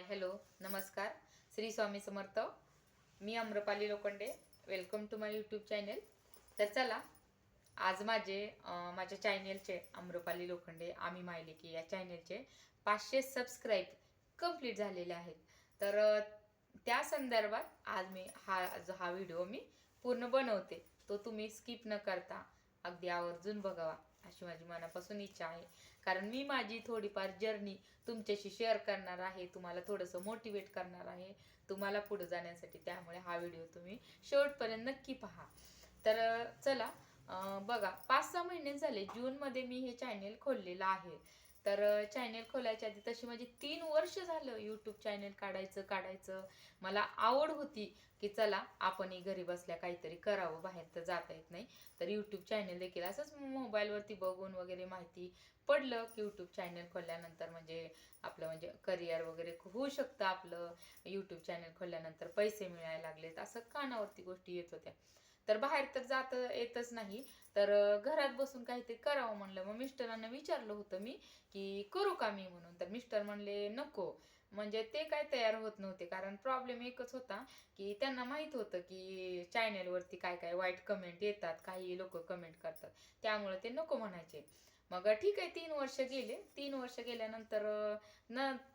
Hello, नमस्कार. श्री स्वामी समर्थ. मी Amrapali Lokhande. Welcome to my YouTube channel. तर चला, आज माझ्या चॅनेलचे अम्रपाली लोखंडे आम्ही मायलेकी या चॅनेलचे 500 सबस्क्राईब कंप्लीट झालेले आहेत. तर त्या संदर्भात आज मी हा व्हिडिओ मी पूर्ण बनवते. तो तुम्ही स्किप न करता अगदी आवर्जून बघावा अशी माझी मनापासून इच्छा आहे. कारण मी माझी थोडीफार जर्नी तुमच्याशी शेअर करणार आहे, तुम्हाला थोडंसं मोटिवेट करणार आहे तुम्हाला पुढे जाण्यासाठी. त्यामुळे हा व्हिडिओ तुम्ही शेवटपर्यंत नक्की पहा. तर चला, बघा, 5-6 महिने झाले. जूनमध्ये मी हे चॅनेल खोललेलं आहे. तर चॅनेल खोलायच्या आधी तशी माझी 3 वर्ष झालं यूट्यूब चॅनेल काढायचं मला आवड होती की चला आपणही घरी बसल्या काहीतरी करावं, बाहेर तर जाता येत नाही. तर यूट्यूब चॅनेल देखील असंच मोबाईलवरती बघून वगैरे माहिती पडलं की यूट्यूब चॅनेल खोलल्यानंतर म्हणजे आपलं म्हणजे करिअर वगैरे होऊ शकतं आपलं. यूट्यूब चॅनेल खोलल्यानंतर पैसे मिळायला लागलेत असं कानावरती गोष्टी येत होत्या. तर बाहेर तर जात येतच नाही. तर घरात बसून काहीतरी करावं म्हणलं. मग मिस्टरांना विचारलं होतं मी की करू का मी म्हणून. तर मिस्टर म्हणले नको. म्हणजे ते काय तयार होत नव्हते. कारण प्रॉब्लेम एकच होता की त्यांना माहित होतं की चॅनेलवरती काय काय वाईट कमेंट येतात, काही लोक कमेंट करतात, त्यामुळे ते नको म्हणायचे. मग ठीक आहे, 3 वर्ष गेले. 3 वर्ष गेल्यानंतर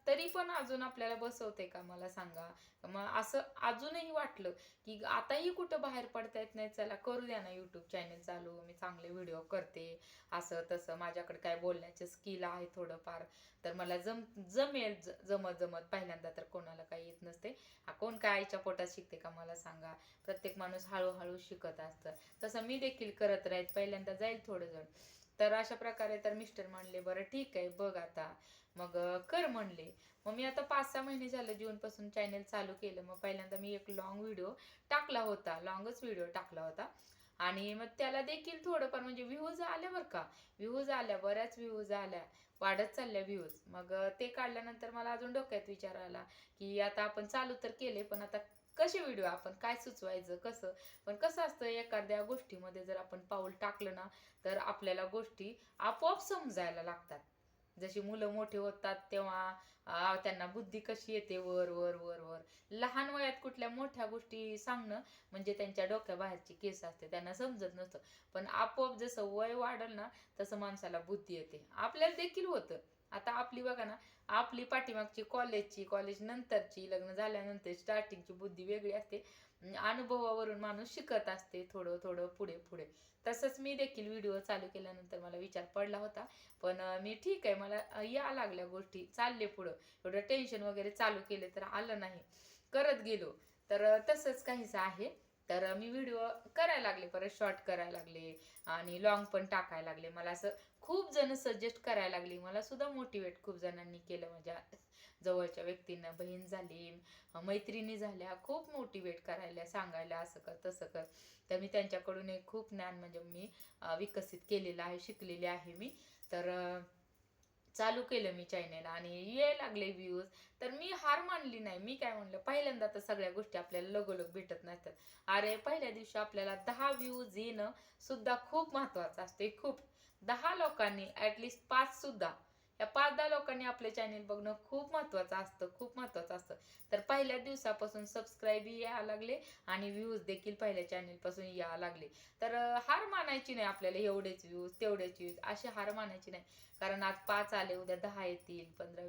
तरी पण अजून आपल्याला बसवते का मला सांगा. मग असं अजूनही वाटलं की आताही कुठं बाहेर पडता येत नाही, चला करू द्या ना यूट्यूब चॅनेल चालू, मी चांगले व्हिडिओ करते, असं तसं माझ्याकडे काय बोलण्याचे स्किल आहे थोडंफार. तर मला जमेल. जमत जमत पहिल्यांदा तर कोणाला काही येत नसते. कोण काय आईच्या पोटात शिकते का मला सांगा. प्रत्येक माणूस हळूहळू शिकत असतं. तसं मी देखील करत राहील, पहिल्यांदा जाईल थोडं जण. तर अशा प्रकारे तर मिस्टर म्हणले बरं ठीक आहे बघ आता. मग कर म्हणले. मग मी आता 5-6 महिने झालं जूनपासून चॅनेल चालू केलं. मग पहिल्यांदा मी एक लॉंग व्हिडिओ टाकला होता, लॉंगच व्हिडिओ टाकला होता. आणि मग त्याला देखील थोडंफार म्हणजे व्ह्यूज आल्या बरं का. व्ह्यूज आल्या, बऱ्याच व्ह्यूज आल्या, वाढत चालल्या व्ह्यूज. मग ते काढल्यानंतर मला अजून डोक्यात विचार आला की आता आपण चालू तर केले, पण आता कसे व्हिडिओ, आपण काय सुचवायचं कसं. पण कसं असतं, एखाद्या गोष्टीमध्ये जर आपण पाऊल टाकलं ना तर आपल्याला गोष्टी आपोआप समजायला लागतात. जशी मुलं मोठे होतात तेव्हा त्यांना बुद्धी कशी येते वर वर वर वर. लहान वयात कुठल्या मोठ्या गोष्टी सांगणं म्हणजे त्यांच्या डोक्याबाहेरची केस असते, त्यांना समजत नसतं. पण आपोआप जसं वय वाढल ना तसं माणसाला बुद्धी येते. आपल्याला देखील होतं. आता आपली बघा ना, आपली पाठीमागची कॉलेज नंतरची, लग्न झाल्यानंतर स्टार्टिंगची बुद्धी वेगळी असते. अनुभवावरून माणूस शिकत असते थोडं थोडं पुढे पुढे. तसंच मी देखील व्हिडिओ चालू केल्यानंतर मला विचार पडला होता. पण मी ठीक आहे, मला या लागल्या गोष्टी, चालले पुढं. एवढं टेन्शन वगैरे चालू केले तर आलं नाही, करत गेलो. तर तसंच काहीच आहे. तर मी व्हिडिओ करायला लागले, परत शॉर्ट करायला लागले आणि लॉंग पण टाकायला लागले. मला असं खूप जण सजेस्ट करायला लागली, मला सुद्धा मोटिवेट खूप जणांनी केलं. माझ्या जवळच्या व्यक्तींना, बहीण झाली, मैत्रिणी झाल्या, खूप मोटिवेट करायला, सांगायला असं कर तसं कर. तर मी त्यांच्याकडून एक खूप ज्ञान म्हणजे मी विकसित केलेलं आहे, शिकलेले आहे मी. तर चालू केलं मी चॅनेल आणि यायला लागले व्ह्यूज. तर मी हार मानली नाही. मी काय म्हणलं, पहिल्यांदा तर सगळ्या गोष्टी आपल्याला लगोलग भेटत नसतात. अरे पहिल्या दिवशी आपल्याला 10 व्ह्यूज येणं सुद्धा खूप महत्वाचं असते. खूप 10 लोकांनी, ऍटलिस्ट 5 सुद्धा, या 5-10 लोकांनी आपले चॅनेल बघणं खूप महत्वाचं असतं, खूप महत्वाचं असतं. तर पहिल्या दिवसापासून सबस्क्राईब यायला लागले आणि व्ह्यूज देखील पहिल्या चॅनेल पासून यायला लागले. तर हार मानायची नाही आपल्याला. एवढेच व्ह्यूज तेवढेच व्ह्यूज अशी हार मानायची नाही. कारण आज 5 आले, उद्या 10 येतील, 15,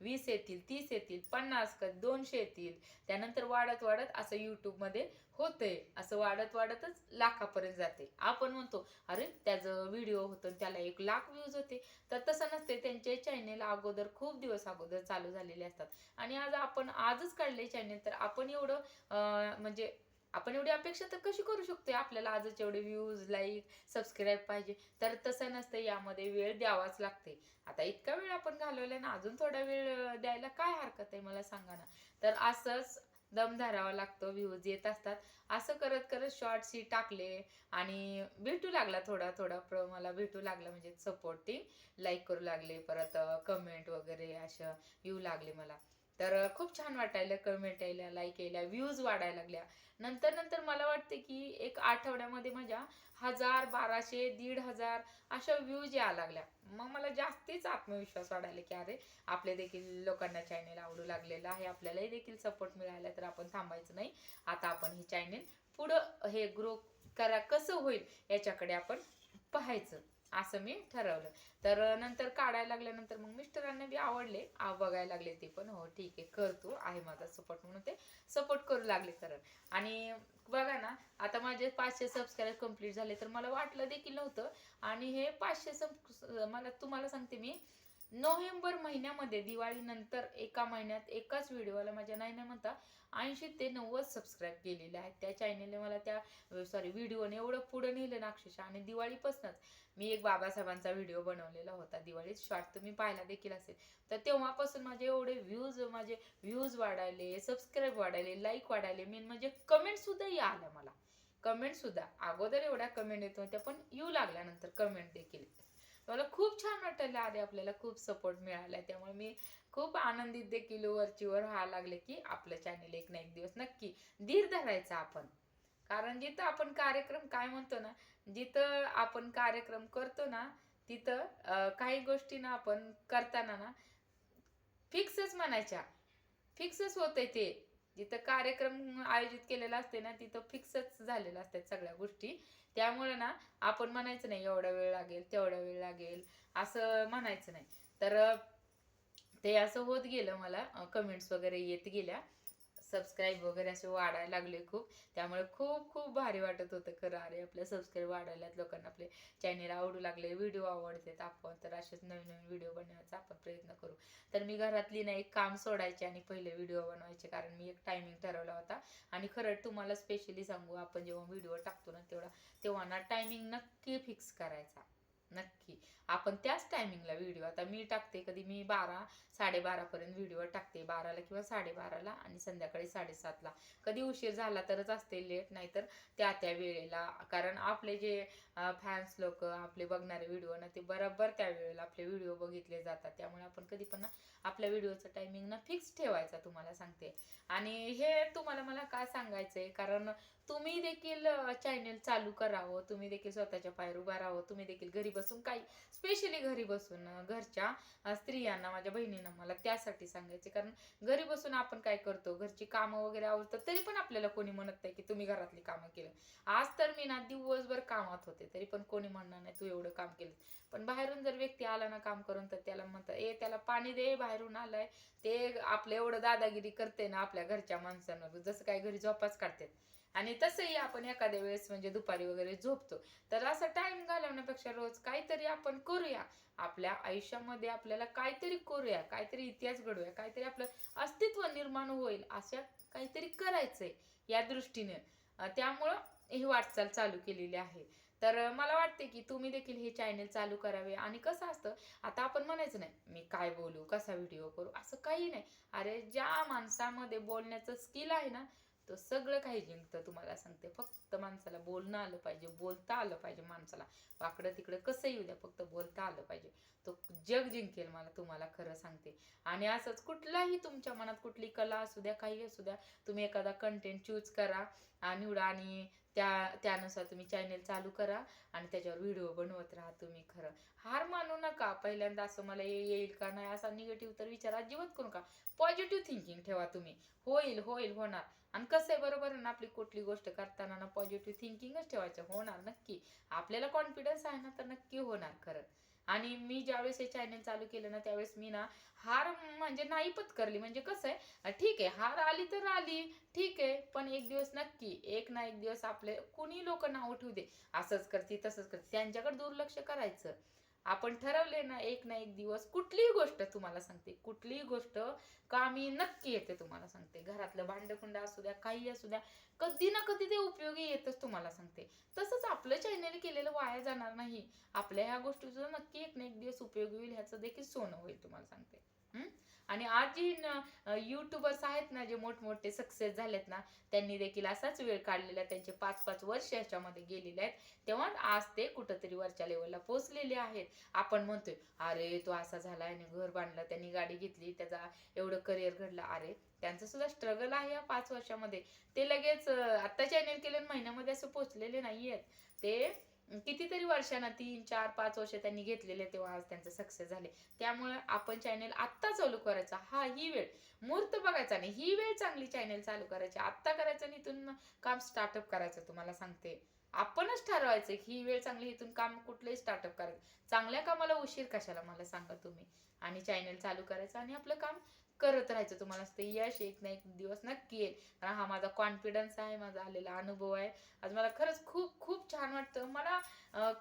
20 येतील, 30 येतील, 50, 200 येतील. त्यानंतर वाढत वाढत असं यूट्यूबमध्ये होतंय. असं वाढत वाढतच लाखापर्यंत जाते. आपण म्हणतो अरे त्याचं व्हिडिओ होतं त्याला 1 लाख व्ह्यूज होते. तर तसं नसते. त्यांचे चॅनेल अगोदर, खूप दिवस अगोदर चालू झालेले असतात. आणि आज आपण आजच काढले चॅनेल, तर आपण एवढं म्हणजे आपण एवढी अपेक्षा तर कशी करू शकतो, आपल्याला आजच एवढे व्ह्यूज, लाईक, सबस्क्राईब पाहिजे. तर तसं नसतं. यामध्ये वेळ द्यावाच लागते. आता इतका वेळ आपण घालवला ना, अजून थोडा वेळ द्यायला काय हरकत आहे मला सांगा ना. तर असंच दम धरावा लागतो, व्ह्यूज येत असतात. असं करत करत शॉर्ट्सही टाकले आणि भेटू लागला थोडा थोडा मला भेटू लागला म्हणजे सपोर्टिंग, लाईक करू लागले, परत कमेंट वगैरे अशा येऊ लागले मला. तर खूप छान वाटायला, कमेंट यायला, लाईक यायला, व्ह्यूज वाढायला लागल्या. नंतर नंतर मला वाटते की एक आठवड्यामध्ये माझ्या 1000, 1200, 1500 अशा व्ह्यूज यायला लागल्या. मग मला जास्तीच आत्मविश्वास वाढायला की अरे आपले देखील लोकांना चॅनेल आवडू लागलेलं आहे, आपल्यालाही देखील सपोर्ट मिळाला, तर आपण थांबायचं नाही. आता आपण हे चॅनेल पुढं हे ग्रो करा कसं होईल याच्याकडे आपण पाहायचं, असं मी ठरवलं. तर नंतर काढायला लागल्यानंतर मग मिस्टरांना बी आवडले, बघायला लागले ते पण, हो ठीक आहे करतो, आहे माझा सपोर्ट म्हणून ते सपोर्ट करू लागले खरं. आणि बघा ना, आता माझे 500 सबस्क्राईब कंप्लीट झाले, तर मला वाटलं देखील नव्हतं. आणि हे 500 मला तुम्हाला सांगते मी, नोव्हेंबर महिन्यामध्ये दिवाळीनंतर एका महिन्यात एकाच व्हिडिओला माझ्या नाही नाही म्हणता 80 ते 90 सबस्क्राईब केलेले आहेत. त्या चॅनेलने मला त्या व्हिडिओने एवढं पुढे नेलं ना अक्षरशः. आणि दिवाळीपासूनच मी एक बाबासाहेबांचा व्हिडिओ बनवलेला होता दिवाळीत, शॉर्ट तुम्ही पाहायला देखील असेल. तर तेव्हापासून माझे एवढे व्ह्यूज वाढायले, सबस्क्राईब वाढायले, लाईक वाढायले, मेन म्हणजे कमेंट सुद्धा आल्या मला. कमेंट सुद्धा अगोदर एवढ्या कमेंट येत होत्या, पण येऊ लागल्यानंतर कमेंट देखील मला खूप छान वाटायला. अरे आपल्याला खूप सपोर्ट मिळाला, त्यामुळे मी खूप आनंदित देखील वरचीवर व्हायला लागले की आपलं चॅनेल एक ना एक दिवस नक्की धीर धरायचा आपण. कारण जिथं आपण कार्यक्रम काय म्हणतो ना, जिथं आपण कार्यक्रम करतो ना, तिथं काही गोष्टी ना आपण करताना ना फिक्सच म्हणायच्या, फिक्सच होतंय ते. जिथं कार्यक्रम आयोजित केलेला असते ना, तिथं फिक्सच झालेलं असतात सगळ्या गोष्टी. त्यामुळे ना आपण म्हणायचं नाही एवढा वेळ लागेल, तेवढा वेळ लागेल, असं म्हणायचं नाही. तर ते असं होत गेलं, मला कमेंट्स वगैरे येत गेल्या, सबस्क्राईब वगैरे असे वाढायला लागले खूप. त्यामुळे खूप खूप भारी वाटत होतं खरं. अरे आपले सबस्क्राईब वाढायलात, लोकांना आपले चॅनेल आवडू लागले, व्हिडिओ आवडतात, आपण तर असेच नवीन नवीन व्हिडिओ बनवण्याचा आपण प्रयत्न करू. तर मी घरातली ना एक काम सोडायचे आणि पहिले व्हिडिओ बनवायचे, कारण मी एक टायमिंग ठरवला होता. आणि खरं तुम्हाला स्पेशली सांगू, आपण जेव्हा व्हिडिओ टाकतो ना तेव्हा ना टायमिंग नक्की फिक्स करायचा. नक्की आपण त्याच टायमिंगला व्हिडिओ, आता मी टाकते कधी मी 12, 12:30 पर्यंत व्हिडिओ टाकते, 12ला किंवा 12:30ला, आणि संध्याकाळी 7:30ला. कधी उशीर झाला तरच असते लेट, नाहीतर त्या त्या वेळेला. कारण आपले जे फॅन्स लोक आपले बघणारे व्हिडिओ ना, ते बरोबर त्या वेळेला आपले व्हिडिओ बघितले जातात. त्यामुळे आपण कधी पण ना आपल्या व्हिडिओचं टायमिंग ना फिक्स ठेवायचा, तुम्हाला सांगते. आणि हे तुम्हाला मला काय सांगायचंय, कारण तुम्ही देखील चॅनेल चालू करावं, तुम्ही देखील स्वतःच्या पायावर उभा राहावं, तुम्ही देखील घरी बसून काही, स्पेशली घरी बसून घरच्या स्त्रियांना, माझ्या बहिणींना मला त्यासाठी सांगायचे. कारण घरी बसून आपण काय करतो, घरची कामं वगैरे आवडतात, तरी पण आपल्याला कोणी म्हणत नाही की तुम्ही घरातली कामं केलं. आज तर मी ना दिवसभर कामात होते, तरी पण कोणी म्हणणार नाही तू एवढं काम केलं. पण बाहेरून जर व्यक्ती आला ना काम करून, तर त्याला म्हणतात त्याला पाणी दे, बाहेरून आलाय. ते आपलं एवढं दादागिरी करते ना आपल्या घरच्या माणसांवर, जसं काय घरी झोपाच काढतात. आणि तसंही आपण एखाद्या वेळेस म्हणजे दुपारी वगैरे झोपतो. तर असा टाइम घालवण्यापेक्षा रोज काहीतरी आपण करूया आपल्या आयुष्यामध्ये, आपल्याला काहीतरी करूया, काहीतरी इतिहास घडूया, काहीतरी आपलं अस्तित्व निर्माण होईल, अशा काहीतरी करायचंय या दृष्टीने. त्यामुळं ही वाटचाल चालू केलेली आहे. तर मला वाटते की तुम्ही देखील हे चॅनल चालू करावे. आणि कसं असतं, आता आपण म्हणायचं नाही मी काय बोलू, कसा व्हिडिओ करू, असं काही नाही. अरे ज्या माणसामध्ये बोलण्याचं स्किल आहे ना, तो सगळं काही जिंकतं, तुम्हाला सांगते. फक्त माणसाला बोलणं आलं पाहिजे, बोलता आलं पाहिजे माणसाला. वाकडं तिकडं कसं येऊ द्या, फक्त बोलता आलं पाहिजे, तो जग जिंकेल, मला तुम्हाला खरं सांगते. आणि असंच कुठलाही तुमच्या मनात कुठली कला असू द्या, काही असू द्या, तुम्ही एखादा कंटेंट चूज करा, निवडा, आणि त्यानुसार तुम्ही चॅनेल चालू करा, आणि त्याच्यावर व्हिडिओ बनवत राहा. तुम्ही खरं हार मानू नका. पहिल्यांदा असं मला येईल का नाही असा निगेटिव्ह तर विचार अजिबात करू नका. पॉझिटिव्ह थिंकिंग ठेवा तुम्ही. होईल होईल होणार. आणि कसं आहे, बरोबर आहे ना, आपली कुठली गोष्ट करताना ना पॉझिटिव्ह थिंकिंगच ठेवायचं. होणार नक्की. आपल्याला कॉन्फिडन्स आहे ना, तर नक्की होणार खरं. आणि मी ज्यावेळेस हे चॅनल चालू केलं ना, त्यावेळेस मी ना हार म्हणजे नाही पत्करली. म्हणजे कसं आहे, ठीक आहे हार आली तर आली, ठीक आहे, पण एक दिवस नक्की, एक ना एक दिवस आपले कुणी लोक नाव ठेवू दे, असंच करते तसंच करते, त्यांच्याकडे दुर्लक्ष करायचं. आपण ठरवले ना, एक ना एक दिवस कुठलीही गोष्ट, तुम्हाला सांगते, कुठलीही गोष्ट कामी नक्की येते, तुम्हाला सांगते. घरातलं भांडकुंड असू द्या, काही असू द्या, कधी ना कधी ते उपयोगी येतच, तुम्हाला सांगते. तसंच आपलं चॅनल केलेलं वाया जाणार नाही. आपल्या ह्या गोष्टीचं नक्की एक ना एक दिवस उपयोगी होईल, ह्याचं देखील सोनं होईल, तुम्हाला सांगते. आणि आज जी युट्यूबर्स आहेत ना, जे मोठमोठे सक्सेस झालेत ना, त्यांनी देखील असाच वेळ काढलेला, त्यांचे 5-5 वर्ष ह्याच्यामध्ये गेलेले आहेत. तेव्हा आज ते कुठंतरी वरच्या लेवलला पोहोचलेले आहेत. आपण म्हणतोय अरे तो असा झाला, याने घर बांधलं, त्यांनी गाडी घेतली, त्याचा एवढं करिअर घडलं. अरे त्यांचं सुद्धा स्ट्रगल आहे या 5 वर्षामध्ये. ते लगेच आता चॅनेल केलं महिन्यामध्ये असं पोहोचलेले नाहीयेत. ते कितीतरी वर्षांना 3-4-5 वर्ष त्यांनी घेतलेले, तेव्हा आज त्यांचं सक्सेस झाले. त्यामुळे आपण चॅनेल आत्ता चालू करायचा, हा ही वेळ मुहूर्त बघायचा नाही, ही वेळ चांगली चॅनेल चालू करायची आत्ता करायचं आणि इथून काम स्टार्टअप करायचं. तुम्हाला सांगते, आपणच ठरवायचं ही वेळ चांगली, इथून काम कुठलंही स्टार्टअप करायचं. चांगल्या कामाला उशीर कशाला मला सांगा तुम्ही. आणि चॅनेल चालू करायचं आणि आपलं काम करत राहायचं. तुम्हाला असते यश एक ना एक दिवस नक्की येईल. कारण हा माझा कॉन्फिडन्स आहे, माझा आलेला अनुभव आहे. आज मला खरंच खूप खूप छान वाटतं. मला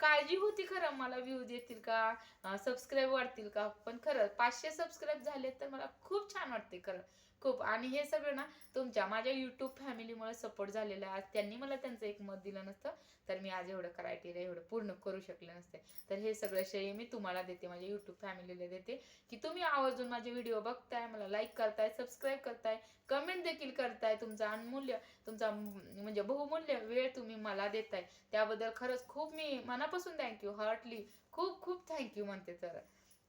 काळजी होती खरं, मला व्ह्यूज येतील का, सबस्क्राईब वाढतील का, पण खरं 500 सबस्क्राईब झाले तर मला खूप छान वाटते खरं, खूप. आणि हे सगळं ना तुमच्या माझ्या युट्यूब फॅमिलीमुळे सपोर्ट झालेला आहे. त्यांनी मला त्यांचं एक मत दिलं नसतं तर मी आज एवढं क्रायटेरिया एवढं पूर्ण करू शकले नसते. तर हे सगळं श्रेय मी तुम्हाला देते, माझ्या युट्यूब फॅमिलीला देते, की तुम्ही आवर्जून माझे व्हिडिओ बघताय, मला लाईक करताय, सबस्क्राईब करताय, कमेंट देखील करताय. तुमचा अनमूल्य, तुमचा म्हणजे बहुमूल्य वेळ तुम्ही मला देताय, त्याबद्दल खरंच खूप मी मनापासून थँक्यू, हार्टली खूप खूप थँक्यू म्हणते. तर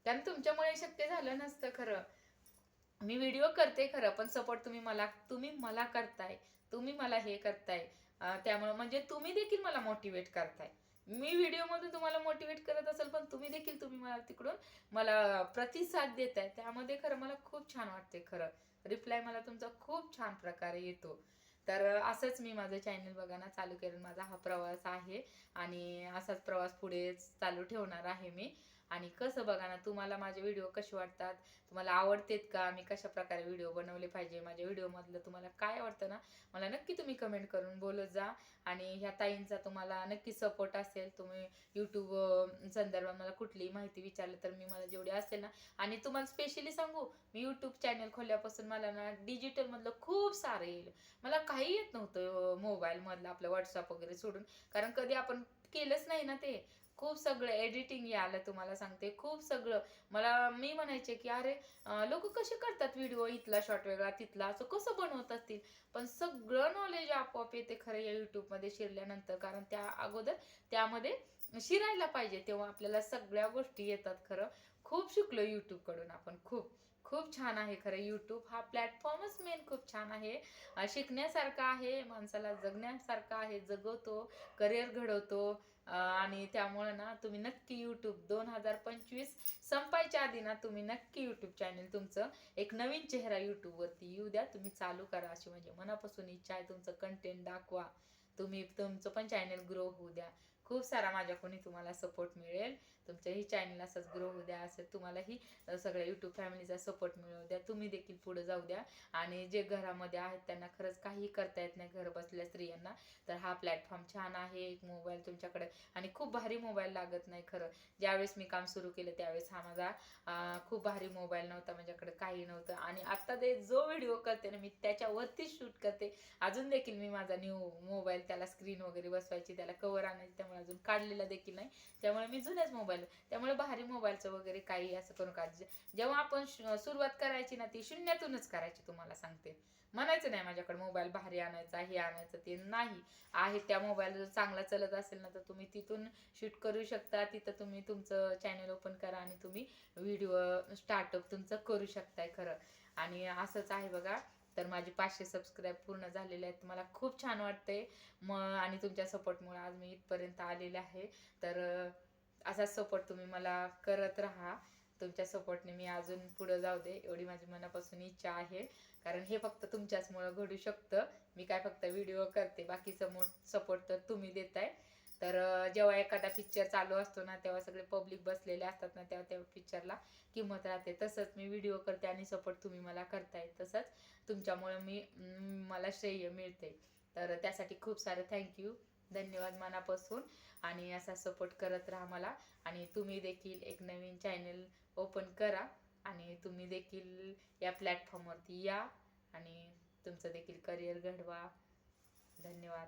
कारण तुमच्यामुळे शक्य झालं नसतं खरं. मी व्हिडिओ करते खरं, पण सपोर्ट तुम्ही मला करताय, तुम्ही मला हे करताय. त्यामुळे म्हणजे तुम्ही देखील मला मोटिवेट करताय. मी व्हिडिओ मधून तुम्हाला मोटिवेट करत असेल, पण तुम्ही मला तिकडून मला प्रतिसाद देताय, त्यामध्ये खरं मला खूप छान वाटते खरं. रिप्लाय मला तुमचा खूप छान प्रकारे येतो. तर असंच मी माझं चॅनल बघा ना चालू केलं, माझा हा प्रवास आहे आणि असाच प्रवास पुढे चालू ठेवणार आहे मी. आणि कसं बघा ना, तुम्हाला माझे व्हिडिओ कसे वाटतात, तुम्हाला आवडतेत का, मी कशा प्रकारे व्हिडिओ बनवले पाहिजे, माझ्या व्हिडिओ मधलं तुम्हाला काय वाटतं ना, मला नक्की तुम्ही कमेंट करून बोलत जा. आणि ह्या ताईंचा तुम्हाला नक्की सपोर्ट असेल, तुम्ही यूट्यूब संदर्भात मला कुठलीही माहिती विचारली तर मी मला जेवढी असेल ना. आणि तुम्हाला स्पेशली सांगू, मी यूट्यूब चॅनल खोलल्यापासून मला ना डिजिटल मधलं खूप सारं येईल. मला काही येत नव्हतं मोबाईल मधलं, आपलं व्हॉट्सअप वगैरे सोडून, कारण कधी आपण केलंच नाही ना ते. खूप सगळं एडिटिंग आलं, तुम्हाला सांगते खूप सगळं. मी म्हणायचे की अरे लोक कसे करतात व्हिडिओ, इथला शॉर्ट वेगळा तिथला, असं कसं बनवत असतील. पण सगळं नॉलेज आपोआप येते खरं या युट्यूब मध्ये शिरल्यानंतर, कारण त्या अगोदर त्यामध्ये शिरायला पाहिजे, तेव्हा आपल्याला सगळ्या गोष्टी येतात खरं. खूप शिकलो युट्यूब कडून आपण, खूप खूप छान आहे खरं. युट्यूब हा प्लॅटफॉर्मच मेन खूप छान आहे, शिकण्यासारखा आहे, माणसाला जगण्यासारखा आहे, जगवतो, करिअर घडवतो. आणि त्यामुळे ना तुम्ही नक्की युट्यूब 2025 संपायच्या आधी ना तुम्ही नक्की युट्यूब चॅनल तुमचं एक नवीन चेहरा युट्यूब वरती येऊ द्या, तुम्ही चालू करा, अशी म्हणजे मनापासून इच्छा आहे. तुमचं कंटेंट दाखवा, तुम्ही तुमचं पण चॅनल ग्रो होऊ द्या. खूप सारा माझ्याकडून तुम्हाला सपोर्ट मिळेल. तुमचंही चॅनल असंच ग्रो होऊ द्या, असं तुम्हालाही सगळ्या युट्यूब फॅमिलीचा सपोर्ट मिळवू द्या. तुम्ही देखील पुढे जाऊ द्या. आणि जे घरामध्ये आहेत त्यांना खरंच काही करता येत नाही घर बसल्या स्त्रियांना, तर हा प्लॅटफॉर्म छान आहे. एक मोबाईल तुमच्याकडे, आणि खूप भारी मोबाईल लागत नाही खरं. ज्यावेळेस मी काम सुरू केलं त्यावेळेस हा माझा खूप भारी मोबाईल नव्हता, माझ्याकडे काही नव्हतं. आणि आता ते जो व्हिडिओ करते ना मी त्याच्यावरतीच शूट करते. अजून देखील मी माझा न्यू मोबाईल, त्याला स्क्रीन वगैरे बसवायची, त्याला कव्हर आणायची, त्यामुळे अजून काढलेला देखील नाही. त्यामुळे मी जुन्याच मोबाईल, त्यामुळे भारी मोबाईलचं वगैरे काही असं करू का. जेव्हा आपण सुरुवात करायची ना ती शून्यातूनच करायची, तुम्हाला सांगते. म्हणायचं नाही माझ्याकडे मोबाईल भारी आणायचा, हे आणायचं, ते नाही आहे. त्या मोबाईल जर चांगला चलत असेल ना तर तुम्ही तिथून शूट करू शकता. तिथं तुम्ही तुमचं चॅनल ओपन करा आणि तुम्ही व्हिडिओ स्टार्टअप तुमचं करू शकताय खरं. आणि असंच आहे बघा. तर माझे 500 सबस्क्राईब पूर्ण झालेले आहेत, मला खूप छान वाटतंय. आणि तुमच्या सपोर्टमुळे आज मी इथपर्यंत आलेले आहे. तर असाच सपोर्ट तुम्ही मला करत राहा. तुमच्या सपोर्टने मी अजून पुढे जाऊ दे, एवढी माझी मनापासून इच्छा आहे. कारण हे फक्त तुमच्याचमुळे घडू शकतं. मी काय फक्त व्हिडिओ करते, बाकी सपोर्ट तर तुम्ही देताय. तर जेव्हा एखादा पिक्चर चालू असतो ना तेव्हा सगळे पब्लिक बसलेले असतात ना, तेव्हा त्या पिक्चरला किंमत राहते. तसंच मी व्हिडिओ करते आणि सपोर्ट तुम्ही मला करताय, तसंच तुमच्यामुळे मला श्रेय मिळते. तर त्यासाठी खूप सारं थँक्यू, धन्यवाद मनापासून. आणि असा सपोर्ट करत राहा मला. आणि तुम्ही देखील एक नवीन चॅनल ओपन करा आणि तुम्ही देखील या प्लॅटफॉर्मवरती या आणि तुमचं देखील करिअर घडवा. धन्यवाद.